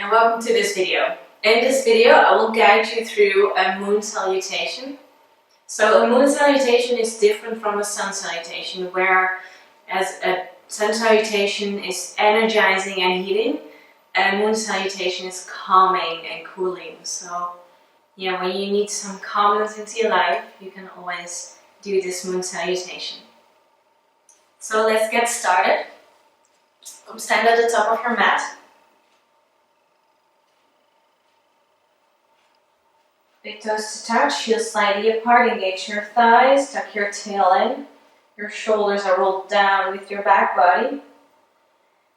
and welcome to this video. In this video I will guide you through a moon salutation. So a moon salutation is different from a sun salutation, where as a sun salutation is energizing and healing, a moon salutation is calming and cooling. So yeah, when you need some calmness into your life, you can always do this moon salutation. So let's get started. Come stand at the top of your mat. Big toes to touch, heels slightly apart, engage your thighs, tuck your tail in. Your shoulders are rolled down with your back body.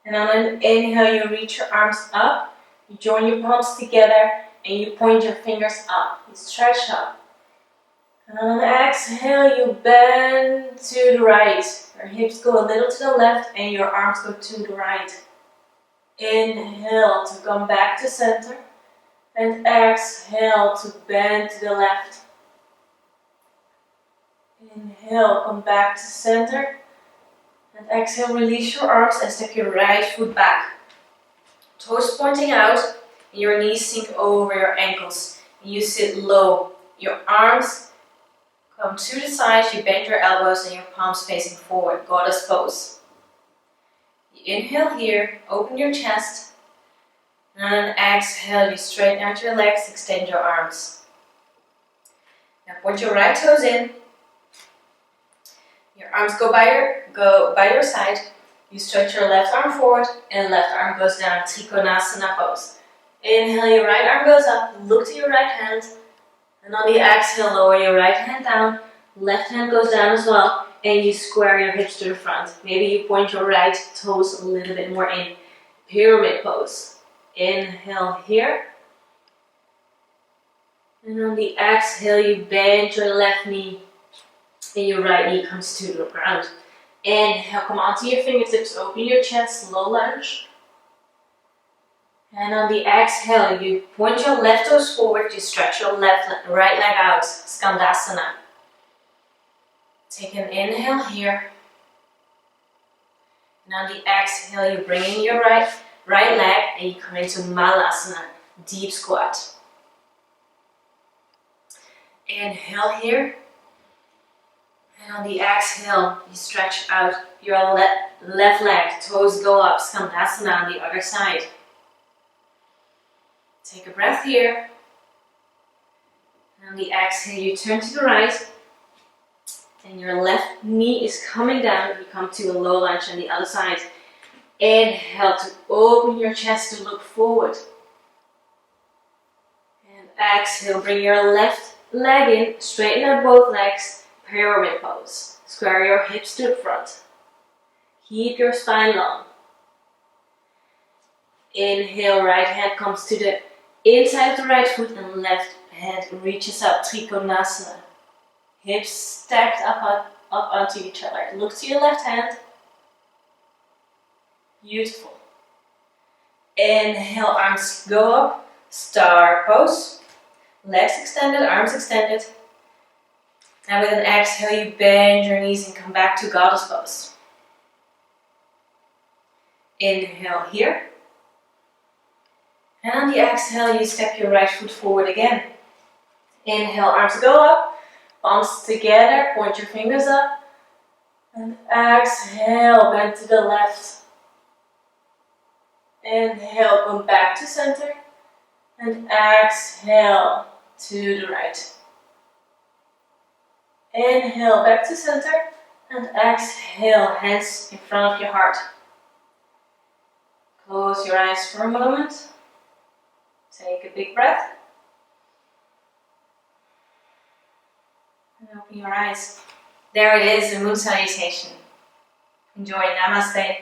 And on an inhale, you reach your arms up, you join your palms together, and you point your fingers up. You stretch up. And on an exhale, you bend to the right. Your hips go a little to the left, and your arms go to the right. Inhale to come back to center. And exhale to bend to the left. Inhale, come back to center. And exhale, release your arms and step your right foot back. Toes pointing out, and your knees sink over your ankles. You sit low. Your arms come to the sides, you bend your elbows and your palms facing forward, goddess pose. You inhale here, open your chest. And on an exhale, you straighten out your legs, extend your arms. Now point your right toes in. Your arms go by your side. You stretch your left arm forward and left arm goes down, Trikonasana pose. Inhale, your right arm goes up, look to your right hand. And on the exhale, lower your right hand down, left hand goes down as well. And you square your hips to the front. Maybe you point your right toes a little bit more in. Pyramid pose. Inhale here. And on the exhale, you bend your left knee and your right knee comes to the ground. Inhale, come onto your fingertips, open your chest, low lunge. And on the exhale, you point your left toes forward, you stretch your right leg out, Skandasana. Take an inhale here. And on the exhale, you bring in your right leg and you come into Malasana, deep squat. Inhale here. And on the exhale, you stretch out your left leg, toes go up, Skandasana on the other side. Take a breath here. And on the exhale, you turn to the right. And your left knee is coming down. You come to a low lunge on the other side. Inhale to open your chest to look forward. And exhale, bring your left leg in, straighten out both legs, pyramid pose. Square your hips to the front. Keep your spine long. Inhale, right hand comes to the inside of the right foot and left hand reaches up, Trikonasana. Hips stacked up onto each other. Look to your left hand. Beautiful. Inhale, arms go up, star pose. Legs extended, arms extended. And with an exhale, you bend your knees and come back to goddess pose. Inhale here. And on the exhale, you step your right foot forward again. Inhale, arms go up, palms together, point your fingers up. And exhale, bend to the left. Inhale, come back to center. And exhale to the right. Inhale, back to center. And exhale, hands in front of your heart. Close your eyes for a moment. Take a big breath. And open your eyes. There it is, the moon salutation. Enjoy. Namaste.